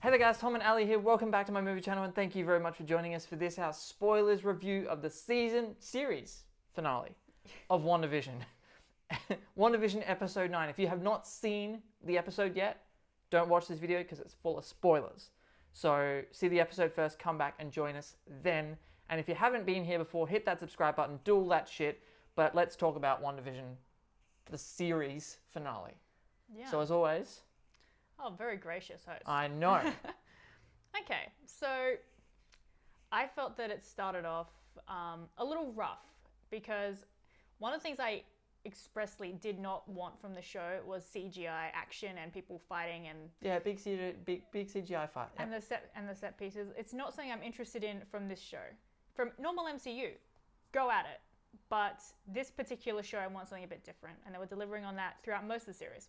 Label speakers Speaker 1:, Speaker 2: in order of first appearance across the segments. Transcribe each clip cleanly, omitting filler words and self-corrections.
Speaker 1: Hey there guys, Tom and Ali here. Welcome back to my movie channel and thank you very much for joining us for this, our spoilers review of the series finale of WandaVision. WandaVision episode 9. If you have not seen the episode yet, don't watch this video because it's full of spoilers. So see the episode first, come back and join us then. And if you haven't been here before, hit that subscribe button, do all that shit. But let's talk about WandaVision, the series finale.
Speaker 2: Yeah.
Speaker 1: So as always...
Speaker 2: Oh, very gracious host.
Speaker 1: I know.
Speaker 2: Okay, so I felt that it started off a little rough because one of the things I expressly did not want from the show was CGI action and people fighting and
Speaker 1: big CGI fight.
Speaker 2: Yep. And the set pieces. It's not something I'm interested in from this show. From normal MCU, go at it. But this particular show, I want something a bit different, and they were delivering on that throughout most of the series.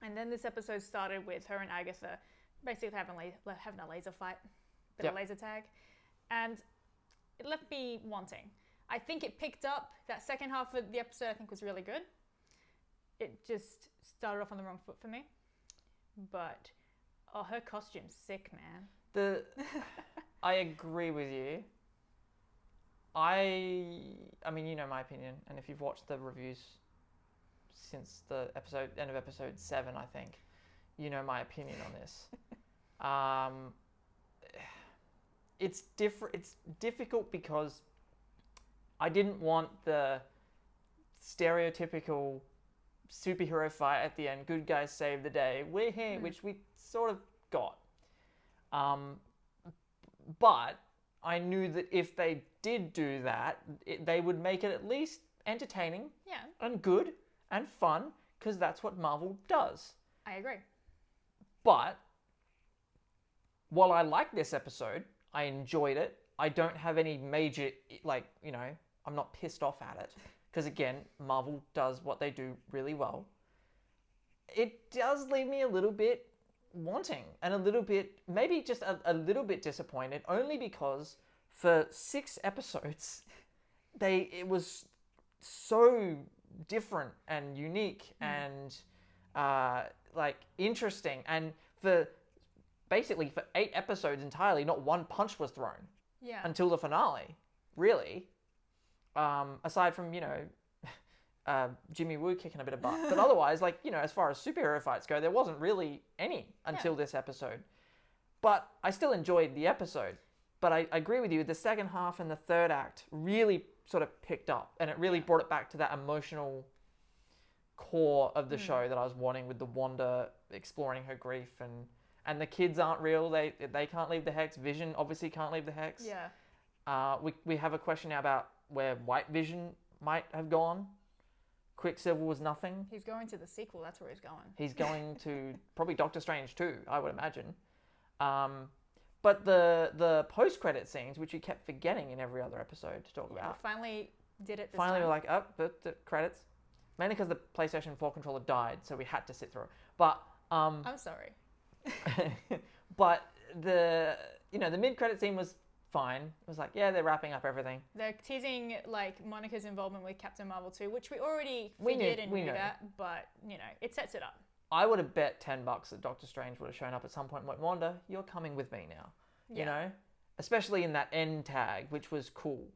Speaker 2: And then this episode started with her and Agatha basically having a laser fight, bit of laser tag, and it left me wanting. I think it picked up. That second half of the episode I think was really good. It just started off on the wrong foot for me. But, oh, her costume's sick, man.
Speaker 1: I agree with you. I mean, you know my opinion, and if you've watched the reviews since the end of episode 7, I think, you know my opinion on this. It's difficult because I didn't want the stereotypical superhero fight at the end, good guys save the day, we're here, which we sort of got. But I knew that if they did do that, they would make it at least entertaining and good and fun, because that's what Marvel does. I
Speaker 2: agree.
Speaker 1: But while I like this episode, I enjoyed it. I don't have any major, I'm not pissed off at it. Because again, Marvel does what they do really well. It does leave me a little bit wanting and a little bit, maybe just a little bit disappointed, only because for 6 episodes, it was so different and unique and interesting, and for 8 episodes entirely, not one punch was thrown until the finale, really, aside from Jimmy Woo kicking a bit of butt, but otherwise, as far as superhero fights go, there wasn't really any until this episode. But I still enjoyed the episode. But I agree with you, the second half and the third act really sort of picked up, and it really brought it back to that emotional core of the show that I was wanting, with the Wanda exploring her grief, and the kids aren't real, they can't leave the Hex. Vision obviously can't leave the Hex. We have a question now about where White Vision might have gone. Quicksilver was nothing.
Speaker 2: He's going to the sequel, that's where he's going.
Speaker 1: He's going to probably Doctor Strange too, I would imagine. But the post-credit scenes, which you kept forgetting in every other episode to talk about.
Speaker 2: Finally did it this
Speaker 1: time.
Speaker 2: we're
Speaker 1: like, oh, the credits. Mainly because the PlayStation 4 controller died, so we had to sit through it. But
Speaker 2: I'm sorry.
Speaker 1: But the mid-credit scene was fine. It was they're wrapping up everything.
Speaker 2: They're teasing Monica's involvement with Captain Marvel 2, which we already figured and knew that, but it sets it up. I
Speaker 1: would have bet $10 that Doctor Strange would have shown up at some point and went, Wanda, you're coming with me now. You know? Especially in that end tag, which was cool.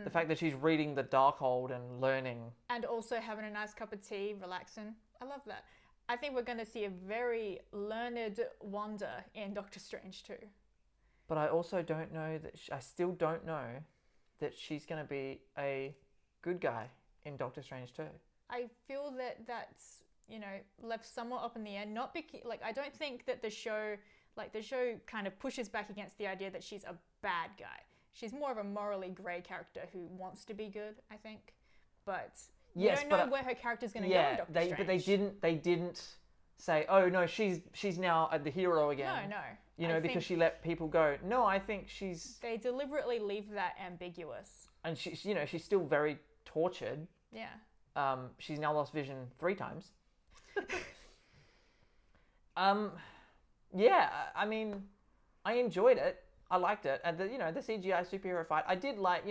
Speaker 1: The fact that she's reading the Darkhold and learning.
Speaker 2: And also having a nice cup of tea, relaxing. I love that. I think we're going to see a very learned Wanda in Doctor Strange too.
Speaker 1: But I also don't know that... I still don't know that she's going to be a good guy in Doctor Strange too. I
Speaker 2: feel that that's... left somewhat up in the air. Not because, I don't think that the show kind of pushes back against the idea that she's a bad guy. She's more of a morally grey character who wants to be good, I think. But you don't know where her character's going to go in Doctor Strange.
Speaker 1: But they didn't say, oh no, she's now the hero again.
Speaker 2: No.
Speaker 1: Because she let people go. No, I think she's...
Speaker 2: They deliberately leave that ambiguous.
Speaker 1: And she's still very tortured.
Speaker 2: Yeah.
Speaker 1: She's now lost vision 3 times. I mean, I enjoyed it. I liked it. And the CGI superhero fight, I did like,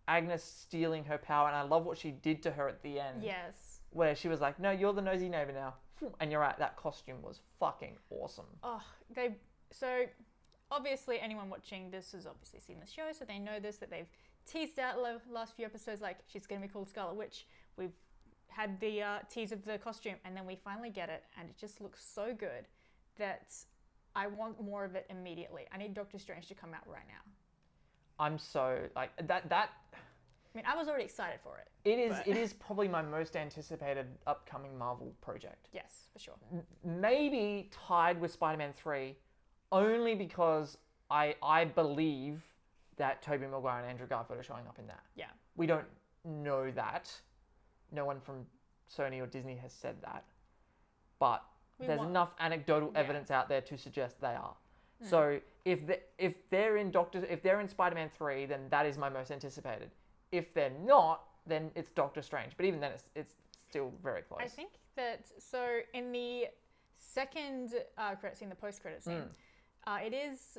Speaker 1: Agnes stealing her power, and I love what she did to her at the end.
Speaker 2: Yes.
Speaker 1: Where she was like, no, you're the nosy neighbor now. And you're right, that costume was fucking awesome.
Speaker 2: Oh, they So obviously anyone watching this has obviously seen the show, so they know this, that they've teased out the last few episodes, like she's going to be called Scarlet Witch. We've had the tease of the costume, and then we finally get it, and it just looks so good that I want more of it immediately. I need Doctor Strange to come out right now.
Speaker 1: I'm so, like, that...
Speaker 2: I mean, I was already excited for it.
Speaker 1: It is probably my most anticipated upcoming Marvel project.
Speaker 2: Yes, for sure.
Speaker 1: Maybe tied with Spider-Man 3, only because I believe that Tobey Maguire and Andrew Garfield are showing up in that.
Speaker 2: Yeah.
Speaker 1: We don't know that. No one from Sony or Disney has said that. But there's enough anecdotal evidence out there to suggest they are. So if they're in Spider-Man 3, then that is my most anticipated. If they're not, then it's Doctor Strange. But even then, it's still very close.
Speaker 2: I think that, so in the second credit scene, the post-credit scene, it is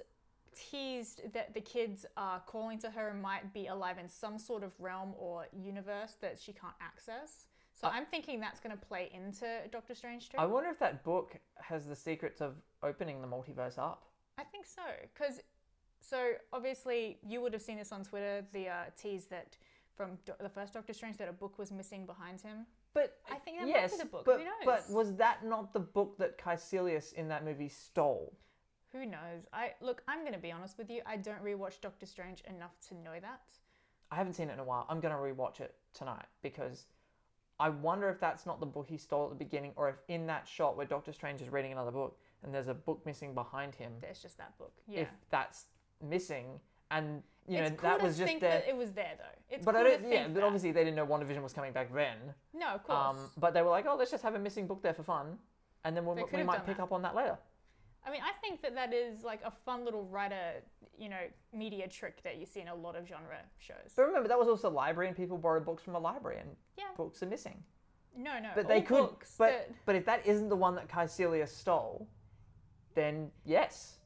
Speaker 2: teased that the kids are calling to her and might be alive in some sort of realm or universe that she can't access. So I'm thinking that's going to play into Doctor Strange too.
Speaker 1: I wonder if that book has the secrets of opening the multiverse up.
Speaker 2: I think so. Because, so obviously you would have seen this on Twitter, the tease that from the first Doctor Strange that a book was missing behind him.
Speaker 1: But
Speaker 2: I think that might be the book. Who knows?
Speaker 1: But was that not the book that Caecilius in that movie stole?
Speaker 2: Who knows? I'm going to be honest with you. I don't rewatch Doctor Strange enough to know that.
Speaker 1: I haven't seen it in a while. I'm going to rewatch it tonight because I wonder if that's not the book he stole at the beginning, or if in that shot where Doctor Strange is reading another book and there's a book missing behind him.
Speaker 2: There's just that book. Yeah.
Speaker 1: If that's missing, and
Speaker 2: it's cool
Speaker 1: that
Speaker 2: to
Speaker 1: was just
Speaker 2: think
Speaker 1: there.
Speaker 2: That it was there though. It's
Speaker 1: but
Speaker 2: cool
Speaker 1: I don't.
Speaker 2: to think
Speaker 1: Yeah, but
Speaker 2: that.
Speaker 1: obviously they didn't know WandaVision was coming back then.
Speaker 2: No, of course.
Speaker 1: But they were like, oh, let's just have a missing book there for fun, and then we might pick up on that later.
Speaker 2: I mean, I think that is like a fun little writer, media trick that you see in a lot of genre shows.
Speaker 1: But remember, that was also a library, and people borrowed books from a library, and books are missing.
Speaker 2: No.
Speaker 1: But they could. But if that isn't the one that Caecilius stole, then yes.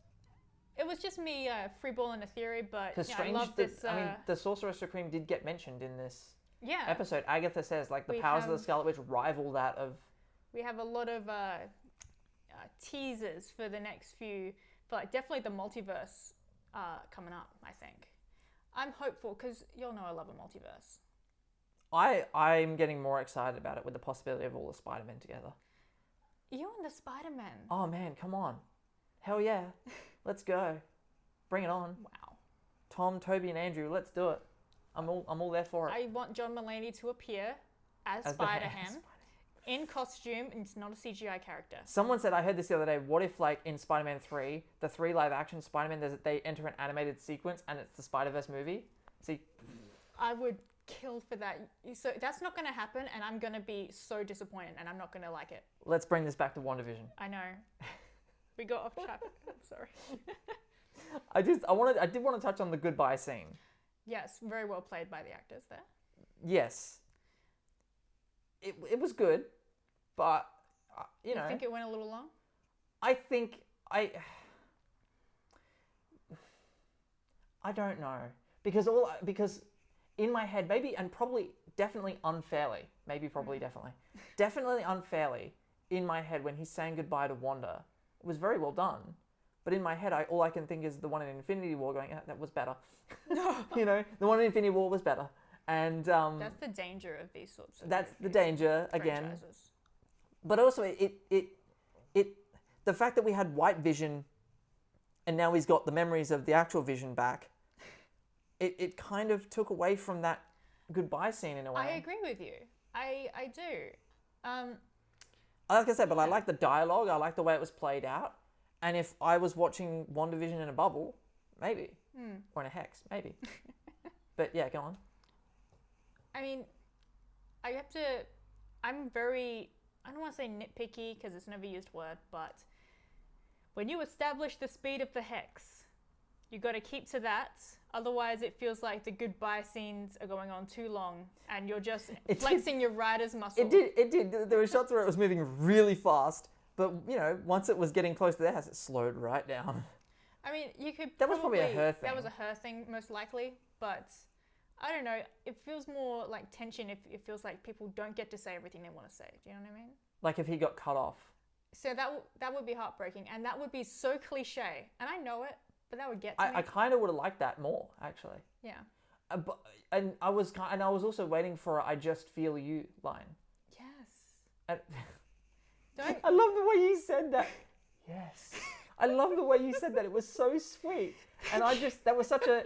Speaker 2: It was just me freeballing a theory, but
Speaker 1: Strange,
Speaker 2: I love this.
Speaker 1: I mean, the Sorcerer Supreme did get mentioned in this
Speaker 2: yeah.
Speaker 1: episode. Agatha says, like, the powers of the Scarlet Witch rival that of...
Speaker 2: We have a lot of teasers for the next few, for like definitely the multiverse coming up, I think. I'm hopeful, because you'll know I love a multiverse.
Speaker 1: I'm getting more excited about it with the possibility of all the Spider-Men together.
Speaker 2: You and the Spider-Man.
Speaker 1: Oh, man, come on. Hell yeah. Let's go. Bring it on.
Speaker 2: Wow.
Speaker 1: Tom, Toby, and Andrew, let's do it. I'm all there for it.
Speaker 2: I want John Mulaney to appear as Spider-Ham in costume, and it's not a CGI character.
Speaker 1: Someone said, I heard this the other day, what if, like, in Spider-Man 3, the 3 live-action Spider-Man, they enter an animated sequence and it's the Spider-Verse movie? See?
Speaker 2: I would kill for that. So that's not going to happen, and I'm going to be so disappointed, and I'm not going to like it.
Speaker 1: Let's bring this back to WandaVision.
Speaker 2: I know. We got off track. I'm sorry.
Speaker 1: I did want to touch on the goodbye scene.
Speaker 2: Yes, very well played by the actors there.
Speaker 1: Yes. It was good, but, you know...
Speaker 2: You think it went a little long?
Speaker 1: I don't know. Because in my head, maybe, and probably, definitely unfairly, definitely unfairly, in my head, when he's saying goodbye to Wanda, it was very well done. But in my head, all I can think is the one in Infinity War going, that was better. The one in Infinity War was better. And
Speaker 2: that's the danger of these sorts of
Speaker 1: That's the danger, again.
Speaker 2: Franchises.
Speaker 1: But also, the fact that we had White Vision, and now he's got the memories of the actual Vision back, it kind of took away from that goodbye scene in a way.
Speaker 2: I agree with you. I do.
Speaker 1: Like I said, but I like the dialogue. I like the way it was played out. And if I was watching WandaVision in a bubble, maybe. Or in a hex, maybe. But yeah, go on.
Speaker 2: I mean, I'm I don't want to say nitpicky because it's never used word, but when you establish the speed of the hex, you got to keep to that. Otherwise, it feels like the goodbye scenes are going on too long and you're just flexing your rider's muscle.
Speaker 1: It did. There were shots where it was moving really fast, but, once it was getting close to their house, it slowed right down.
Speaker 2: I mean, you could
Speaker 1: That was probably a her thing.
Speaker 2: That was a her thing, most likely, but I don't know. It feels more like tension if it feels like people don't get to say everything they want to say. Do you know what I mean?
Speaker 1: Like if he got cut off.
Speaker 2: So that would be heartbreaking, and that would be so cliche, and I know it, but that would get to me.
Speaker 1: I kind of would have liked that more, actually.
Speaker 2: Yeah.
Speaker 1: And I was also waiting for a "I just feel you" line.
Speaker 2: Yes.
Speaker 1: And I love the way you said that. Yes. I love the way you said that. It was so sweet, and that was such a.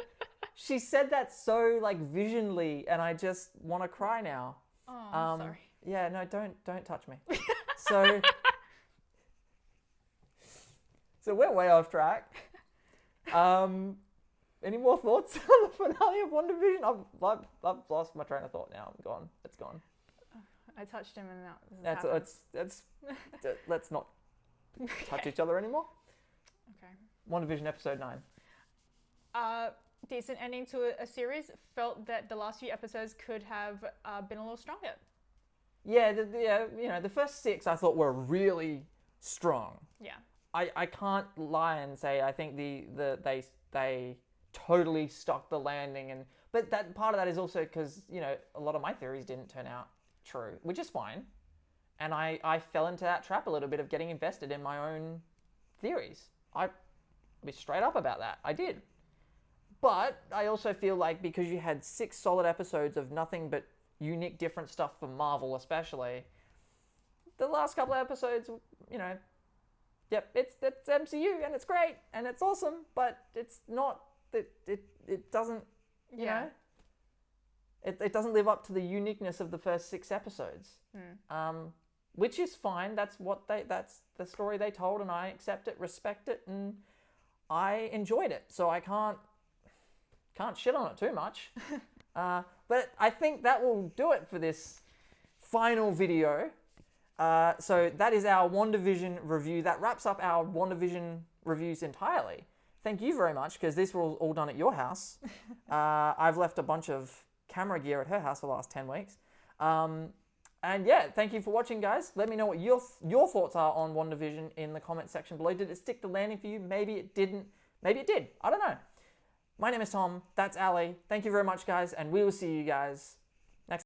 Speaker 1: She said that so like visionly, and I just want to cry now.
Speaker 2: Oh, I'm sorry.
Speaker 1: Yeah, no, don't touch me. So we're way off track. Any more thoughts on the finale of WandaVision? I've lost my train of thought now. I'm gone. It's gone.
Speaker 2: I touched him, and
Speaker 1: that's let's not touch each other anymore.
Speaker 2: Okay.
Speaker 1: WandaVision episode 9.
Speaker 2: Decent ending to a series. Felt that the last few episodes could have been a little stronger.
Speaker 1: Yeah, the first 6 I thought were really strong.
Speaker 2: Yeah.
Speaker 1: I can't lie and say I think they totally stuck the landing, but that part of that is also because a lot of my theories didn't turn out true, which is fine, and I fell into that trap a little bit of getting invested in my own theories. I'll be straight up about that. I did, but I also feel like because you had 6 solid episodes of nothing but unique, different stuff for Marvel, especially the last couple of episodes, yep, it's MCU and it's great and it's awesome, but it's not. It doesn't. It doesn't live up to the uniqueness of the first 6 episodes. Which is fine. That's the story they told, and I accept it, respect it, and I enjoyed it. So I can't shit on it too much. But I think that will do it for this final video. So that is our WandaVision review. That wraps up our WandaVision reviews entirely. Thank you very much, because this was all done at your house. I've left a bunch of camera gear at her house for the last 10 weeks. And yeah, thank you for watching, guys. Let me know what your thoughts are on WandaVision in the comment section below. Did it stick the landing for you? Maybe it didn't. Maybe it did. I don't know. My name is Tom. That's Ali. Thank you very much, guys, and we will see you guys